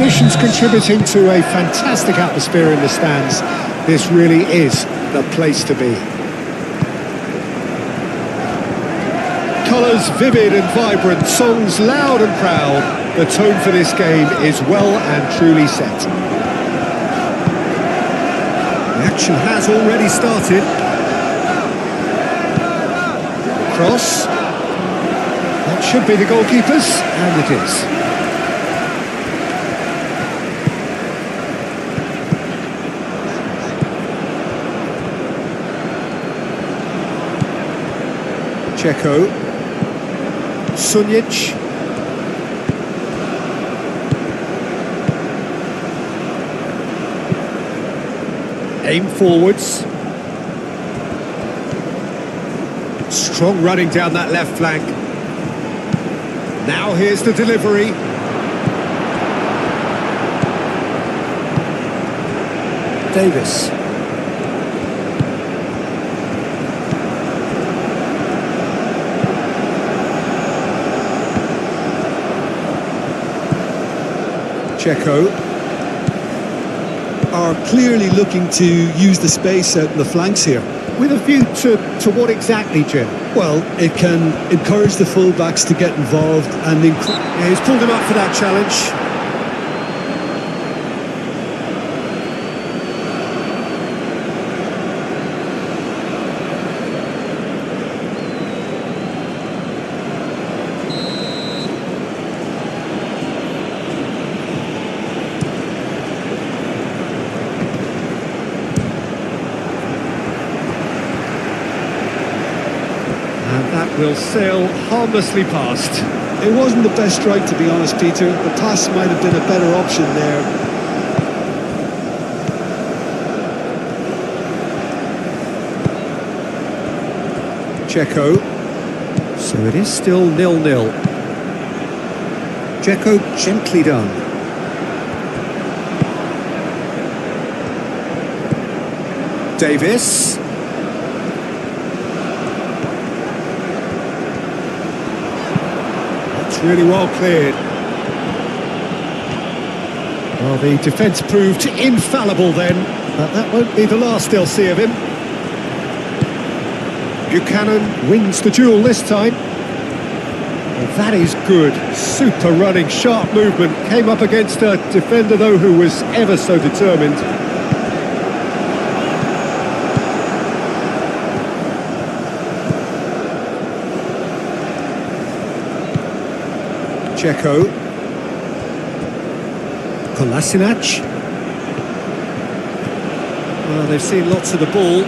Celebrations contributing to a fantastic atmosphere in the stands. This really is the place to be. Colours vivid and vibrant, songs loud and proud. The tone for this game is well and truly set. The action has already started. Cross. That should be the goalkeeper's, and it is. Checo. Sunic. Aim forwards. Strong running down that left flank. Now here's the delivery. Davis. Checo. Are clearly looking to use the space out in the flanks here. With a view to what exactly, Jim? Well, it can encourage the full-backs to get involved and yeah, he's pulled him up for that challenge. Will sail harmlessly past. It wasn't the best strike, to be honest, Peter. The pass might have been a better option there. Checo. So it is still 0-0. Checo gently done. Davis. Really well cleared. Well, the defence proved infallible then, but that won't be the last they'll see of him. Buchanan wins the duel this time. Well, that is good. Super running, sharp movement. Came up against a defender, though, who was ever so determined. Checo. Kolasinac. Well, they've seen lots of the ball.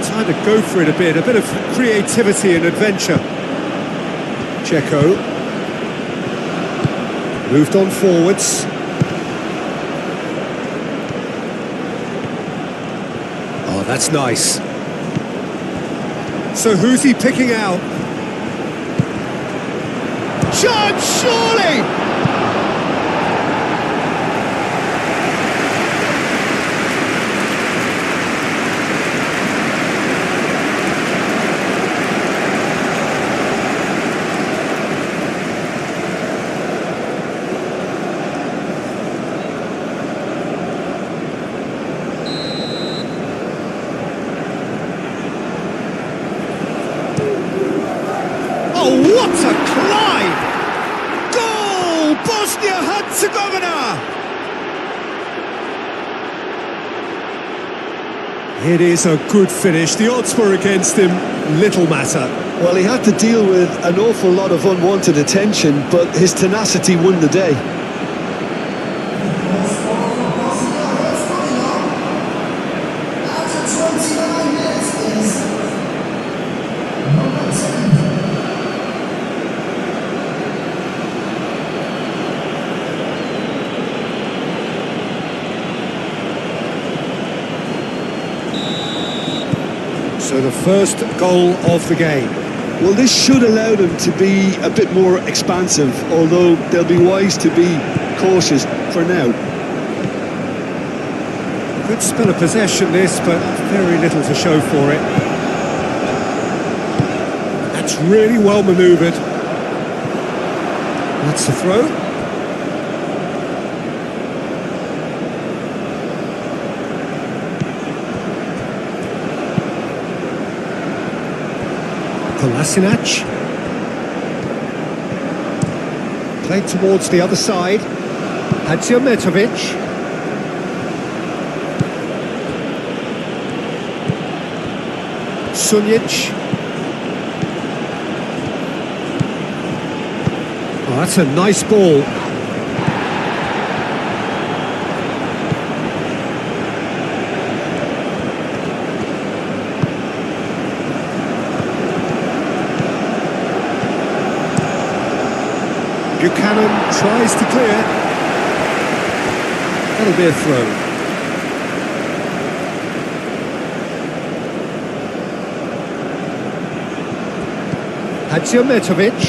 Time to go for it a bit of creativity and adventure. Checo. Moved on forwards. Oh, that's nice. So who's he picking out? Chance, surely! Oh, what a climb! Goal! Bosnia Herzegovina! It is a good finish. The odds were against him. Little matter. Well, he had to deal with an awful lot of unwanted attention, but his tenacity won the day. So the first goal of the game. Well, this should allow them to be a bit more expansive, although they'll be wise to be cautious for now. Good spell of possession this, but very little to show for it. That's really well manoeuvred. That's the throw. Kolasinac. Played towards the other side. Hadžiometovic. Sunic. Oh, that's a nice ball. Buchanan tries to clear. That'll be a throw. Hadžiometovic.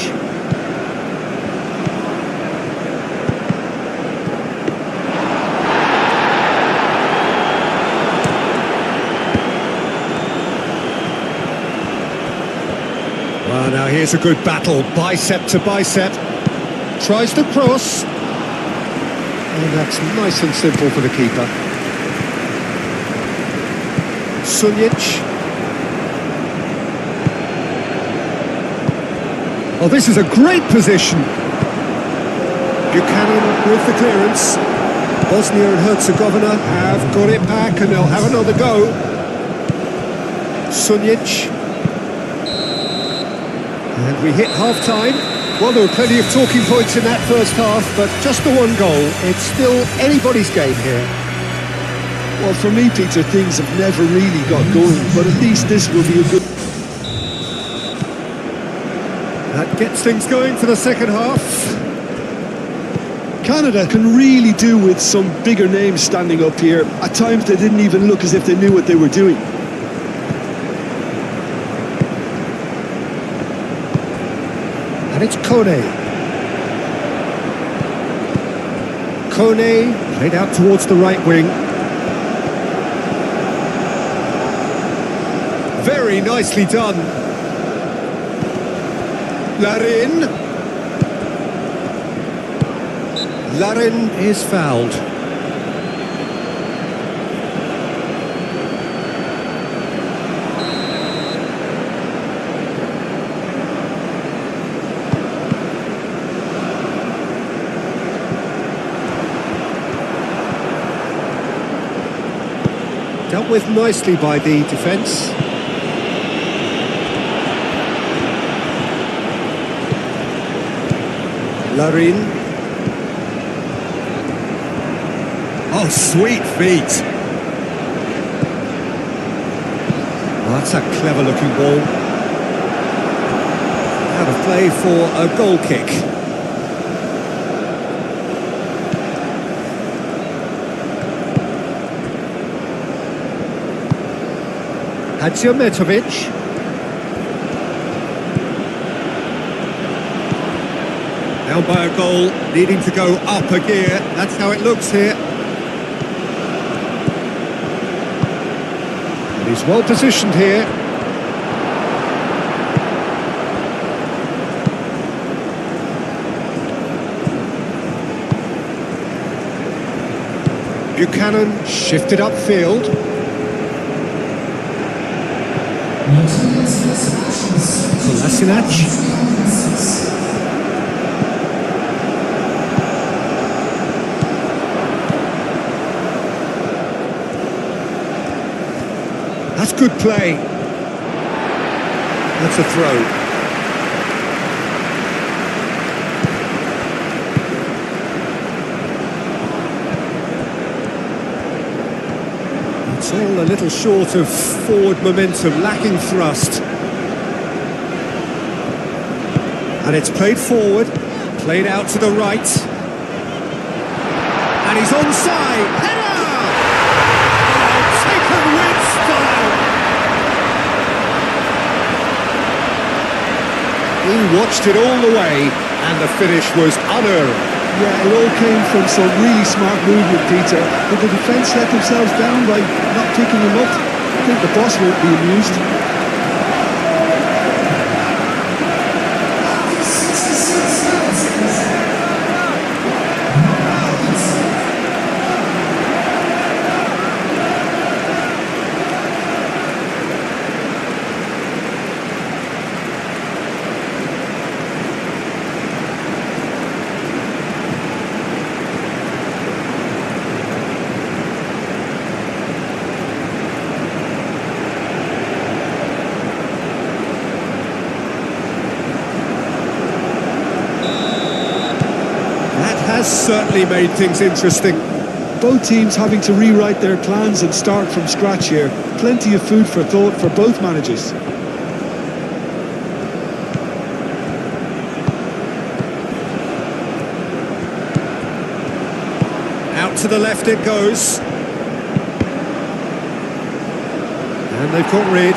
Well, now here's a good battle, bicep to bicep. Tries to cross. And that's nice and simple for the keeper. Sunic. Oh, this is a great position. Buchanan with the clearance. Bosnia and Herzegovina have got it back and they'll have another go. Sunic. And we hit half-time. Well, there were plenty of talking points in that first half, but just the one goal. It's still anybody's game here. Well, for me, Peter, things have never really got going, but at least this will be a good... That gets things going for the second half. Canada can really do with some bigger names standing up here. At times, they didn't even look as if they knew what they were doing. And it's Kone. Kone played out towards the right wing. Very nicely done. Larin. Larin is fouled. Dealt with nicely by the defence. Larin. Oh, sweet feet. Oh, that's a clever looking ball. Out of play for a goal kick. Hadžiometovic. Down by a goal, needing to go up a gear. That's how it looks here. And he's well positioned here. Buchanan shifted upfield. Kolasinac. That's good play. That's a throw. It's all a little short of forward momentum, lacking thrust. And it's played forward, played out to the right. And he's onside. Header! Oh, taken with style. He watched it all the way, and the finish was unerring. Yeah, it all came from some really smart movement, Peter. Did the defence let themselves down by not picking him up? I think the boss won't be amused. certainly made things interesting. Both teams having to rewrite their plans and start from scratch here. Plenty of food for thought for both managers. Out to the left it goes. And they've got rid.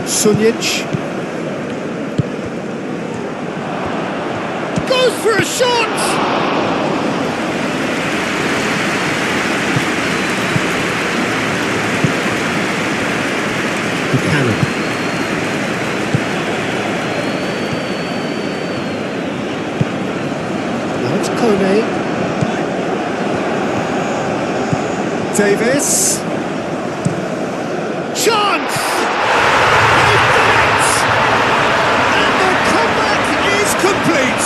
Sunic. Goes for a shot! Buchanan. Now it's Kone. Davis. Chance! They've done it! And the comeback is complete!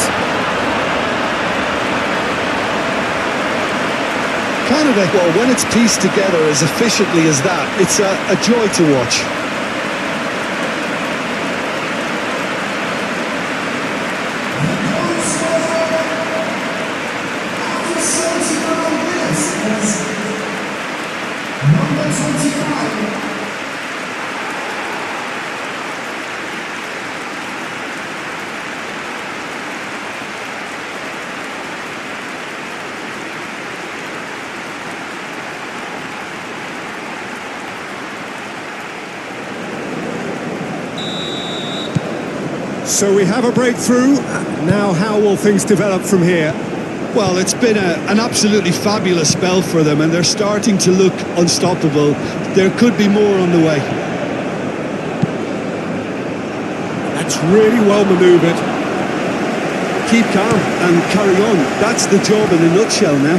Canada, well, when it's pieced together as efficiently as that, it's a joy to watch. So we have a breakthrough. Now how will things develop from here? Well, it's been an absolutely fabulous spell for them, and they're starting to look unstoppable. There could be more on the way. That's really well manoeuvred. Keep calm and carry on. That's the job in a nutshell now.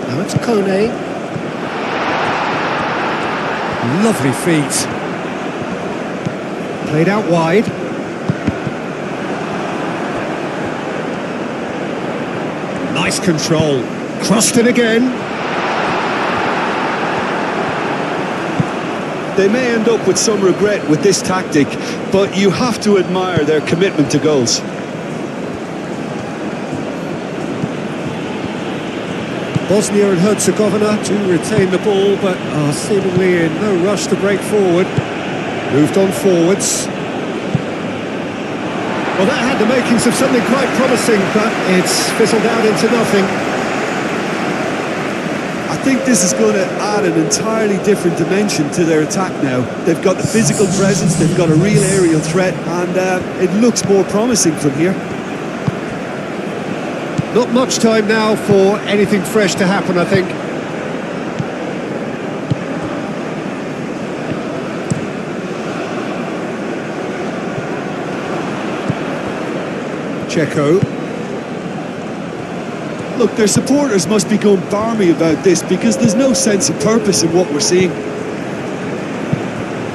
Now it's Kone. Lovely feet. Played out wide. Nice control. Crossed it again. They may end up with some regret with this tactic, but you have to admire their commitment to goals. Bosnia and Herzegovina to retain the ball, but are seemingly in no rush to break forward. Moved on forwards. Well, that had the makings of something quite promising, but it's fizzled out into nothing. I think this is going to add an entirely different dimension to their attack now. They've got the physical presence, they've got a real aerial threat, and it looks more promising from here. Not much time now for anything fresh to happen, I think. Checo. Look, their supporters must be going barmy about this because there's no sense of purpose in what we're seeing.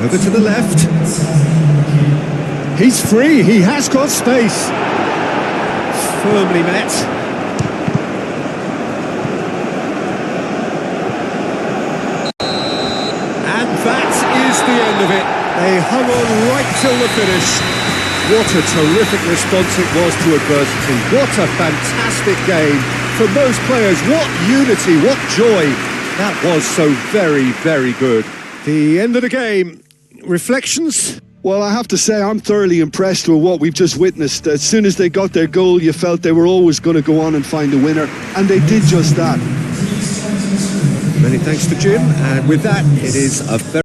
Over to the left. He's free, he has got space. Firmly met. That is the end of it. They hung on right till the finish. What a terrific response it was to adversity. What a fantastic game from those players. What unity, what joy. That was so very, very good. The end of the game. Reflections? Well, I have to say I'm thoroughly impressed with what we've just witnessed. As soon as they got their goal, you felt they were always going to go on and find a winner, and they did just that. Many thanks to Jim, and with that, it is a very